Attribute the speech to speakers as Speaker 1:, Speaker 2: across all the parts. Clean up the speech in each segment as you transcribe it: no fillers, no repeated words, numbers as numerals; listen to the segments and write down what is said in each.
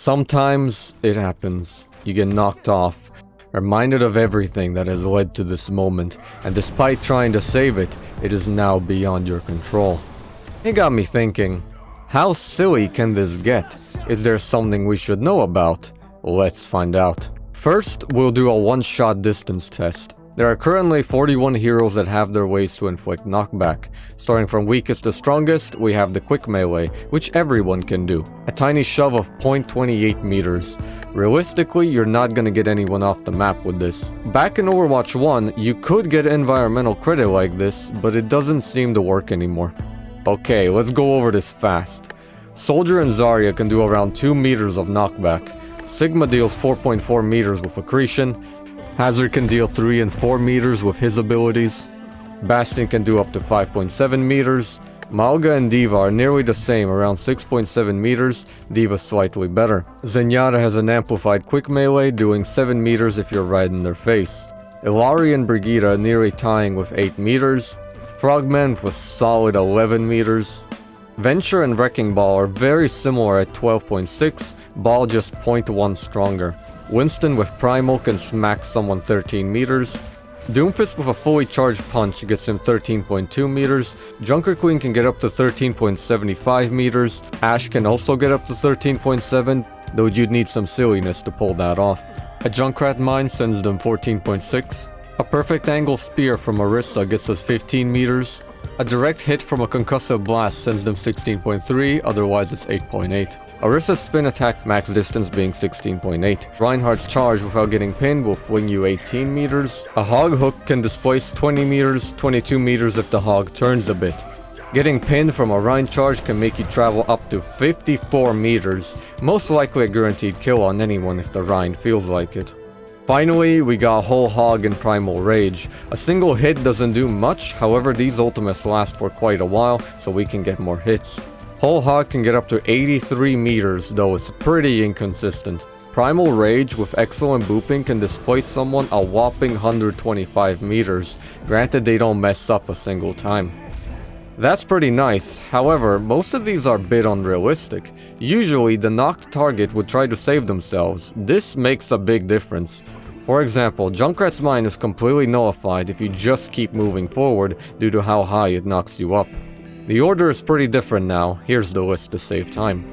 Speaker 1: Sometimes it happens. You get knocked off, reminded of everything that has led to this moment, and despite trying to save it, it is now beyond your control. It got me thinking, how silly can this get? Is there something we should know about? Let's find out. First, we'll do a one-shot distance test. There are currently 41 heroes that have their ways to inflict knockback. Starting from weakest to strongest, we have the quick melee, which everyone can do. A tiny shove of 0.28 meters. Realistically, you're not gonna get anyone off the map with this. Back in Overwatch 1, you could get environmental credit like this, but it doesn't seem to work anymore. Okay, let's go over this fast. Soldier and Zarya can do around 2 meters of knockback. Sigma deals 4.4 meters with accretion. Hazard can deal 3 and 4 meters with his abilities. Bastion can do up to 5.7 meters. Malga and D.Va are nearly the same, around 6.7 meters, D.Va slightly better. Zenyatta has an amplified quick melee, doing 7 meters if you're right in their face. Illari and Brigitte are nearly tying with 8 meters. Frogman with a solid 11 meters. Venture and Wrecking Ball are very similar at 12.6, Ball just 0.1 stronger. Winston with Primal can smack someone 13 meters. Doomfist with a fully charged punch gets him 13.2 meters. Junker Queen can get up to 13.75 meters. Ashe can also get up to 13.7, though you'd need some silliness to pull that off. A Junkrat Mine sends them 14.6. A perfect angle spear from Orisa gets us 15 meters. A direct hit from a concussive blast sends them 16.3, otherwise it's 8.8. Orisa's spin attack max distance being 16.8. Reinhardt's charge without getting pinned will fling you 18 meters. A hog hook can displace 20 meters, 22 meters if the hog turns a bit. Getting pinned from a Rein charge can make you travel up to 54 meters, most likely a guaranteed kill on anyone if the Rein feels like it. Finally, we got Whole Hog and Primal Rage. A single hit doesn't do much, however these ultimates last for quite a while, so we can get more hits. Whole Hog can get up to 83 meters, though it's pretty inconsistent. Primal Rage with excellent booping can displace someone a whopping 125 meters, granted they don't mess up a single time. That's pretty nice, however, most of these are a bit unrealistic. Usually, the knocked target would try to save themselves. This makes a big difference. For example, Junkrat's Mine is completely nullified if you just keep moving forward due to how high it knocks you up. The order is pretty different now, here's the list to save time.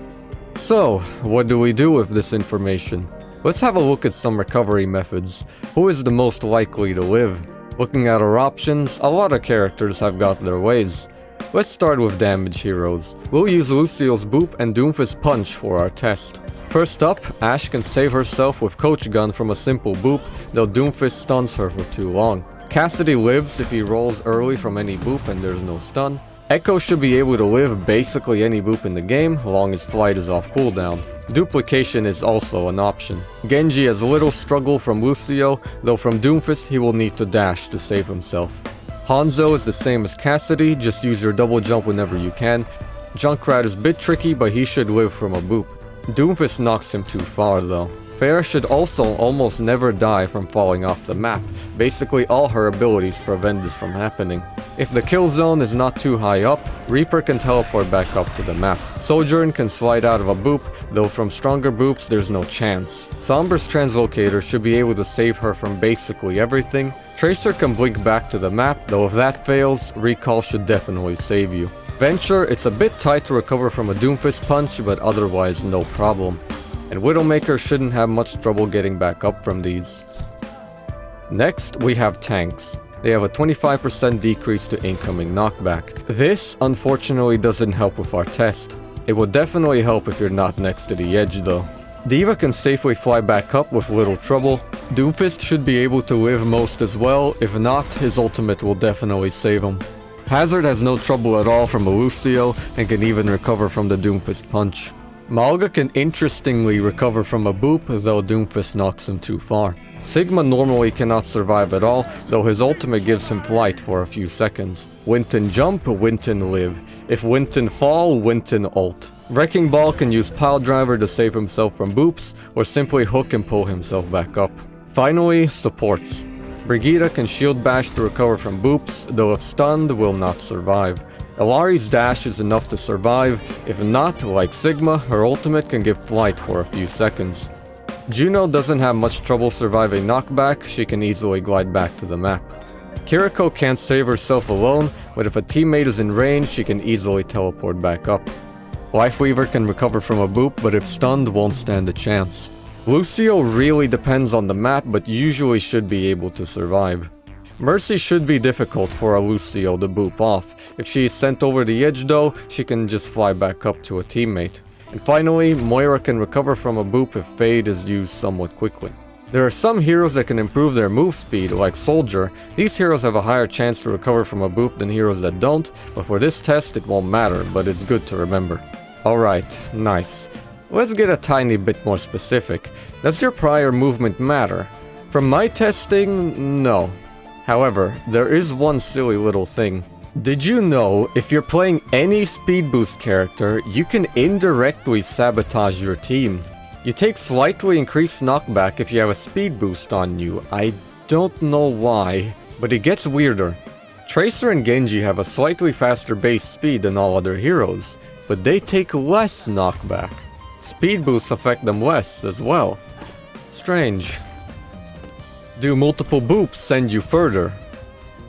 Speaker 1: So, what do we do with this information? Let's have a look at some recovery methods. Who is the most likely to live? Looking at our options, a lot of characters have got their ways. Let's start with damage heroes. We'll use Lucio's Boop and Doomfist Punch for our test. First up, Ashe can save herself with Coach Gun from a simple boop, though Doomfist stuns her for too long. Cassidy lives if he rolls early from any boop and there's no stun. Echo should be able to live basically any boop in the game, long as flight is off cooldown. Duplication is also an option. Genji has little struggle from Lucio, though from Doomfist he will need to dash to save himself. Hanzo is the same as Cassidy, just use your double jump whenever you can. Junkrat is a bit tricky, but he should live from a boop. Doomfist knocks him too far though. Pharah should also almost never die from falling off the map. Basically all her abilities prevent this from happening. If the kill zone is not too high up, Reaper can teleport back up to the map. Sojourn can slide out of a boop, though from stronger boops there's no chance. Sombra's Translocator should be able to save her from basically everything. Tracer can blink back to the map, though if that fails, Recall should definitely save you. Venture, it's a bit tight to recover from a Doomfist punch, but otherwise no problem. And Widowmaker shouldn't have much trouble getting back up from these. Next, we have tanks. They have a 25% decrease to incoming knockback. This, unfortunately, doesn't help with our test. It will definitely help if you're not next to the edge though. D.Va can safely fly back up with little trouble. Doomfist should be able to live most as well, if not, his ultimate will definitely save him. Hazard has no trouble at all from a Lucio, and can even recover from the Doomfist punch. Malga can interestingly recover from a boop, though Doomfist knocks him too far. Sigma normally cannot survive at all, though his ultimate gives him flight for a few seconds. Winton jump, Winton live. If Winton fall, Winton ult. Wrecking Ball can use Pile Driver to save himself from boops, or simply hook and pull himself back up. Finally, supports. Brigitte can shield bash to recover from boops, though if stunned, will not survive. Illari's dash is enough to survive. If not, like Sigma, her ultimate can give flight for a few seconds. Juno doesn't have much trouble surviving knockback, she can easily glide back to the map. Kiriko can't save herself alone, but if a teammate is in range, she can easily teleport back up. Lifeweaver can recover from a boop, but if stunned, won't stand a chance. Lucio really depends on the map, but usually should be able to survive. Mercy should be difficult for a Lucio to boop off. If she is sent over the edge though, she can just fly back up to a teammate. And finally, Moira can recover from a boop if Fade is used somewhat quickly. There are some heroes that can improve their move speed, like Soldier. These heroes have a higher chance to recover from a boop than heroes that don't, but for this test it won't matter, but it's good to remember. Alright, nice. Let's get a tiny bit more specific. Does your prior movement matter? From my testing, no. However, there is one silly little thing. Did you know, if you're playing any speed boost character, you can indirectly sabotage your team? You take slightly increased knockback if you have a speed boost on you. I don't know why, but it gets weirder. Tracer and Genji have a slightly faster base speed than all other heroes, but they take less knockback. Speed boosts affect them less as well. Strange. Do multiple boops send you further?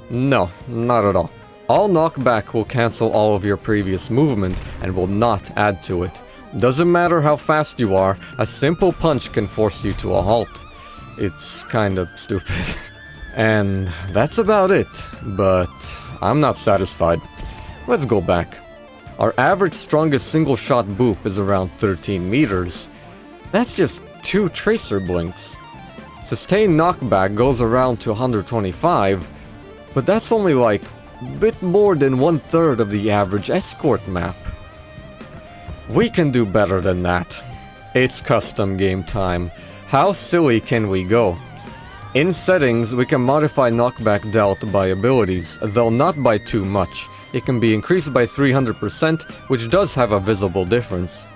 Speaker 1: No, not at all. All knockback will cancel all of your previous movement and will not add to it. Doesn't matter how fast you are, a simple punch can force you to a halt. It's kind of stupid. And that's about it, but I'm not satisfied. Let's go back. Our average strongest single shot boop is around 13 meters. That's just 2 tracer blinks. Sustained knockback goes around to 125, but that's only like a bit more than 1/3 of the average escort map. We can do better than that. It's custom game time. How silly can we go? In settings, we can modify knockback dealt by abilities, though not by too much. It can be increased by 300%, which does have a visible difference.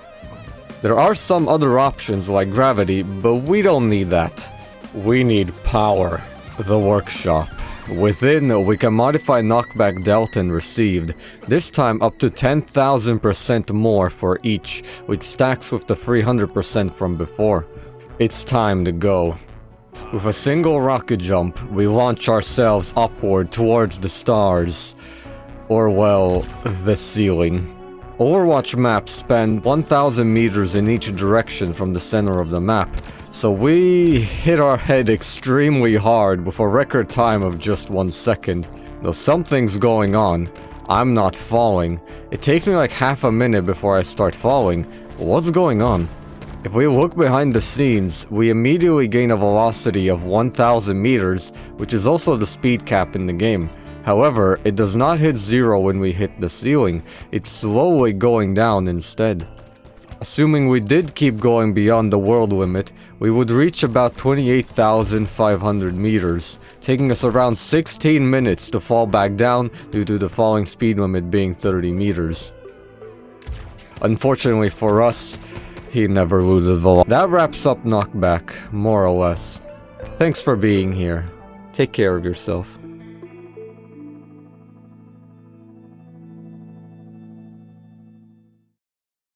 Speaker 1: There are some other options like gravity, but we don't need that. We need power. The workshop. Within, we can modify knockback dealt and received, this time up to 10,000% more for each, which stacks with the 300% from before. It's time to go. With a single rocket jump, we launch ourselves upward towards the stars. Or well, the ceiling. Overwatch maps span 1,000 meters in each direction from the center of the map, so we hit our head extremely hard with a record time of just 1 second. Though something's going on, I'm not falling. It takes me like half a minute before I start falling. What's going on? If we look behind the scenes, we immediately gain a velocity of 1,000 meters, which is also the speed cap in the game. However, it does not hit 0 when we hit the ceiling, it's slowly going down instead. Assuming we did keep going beyond the world limit, we would reach about 28,500 meters, taking us around 16 minutes to fall back down due to the falling speed limit being 30 meters. Unfortunately for us, he never loses velocity. That wraps up Knockback, more or less. Thanks for being here. Take care of yourself.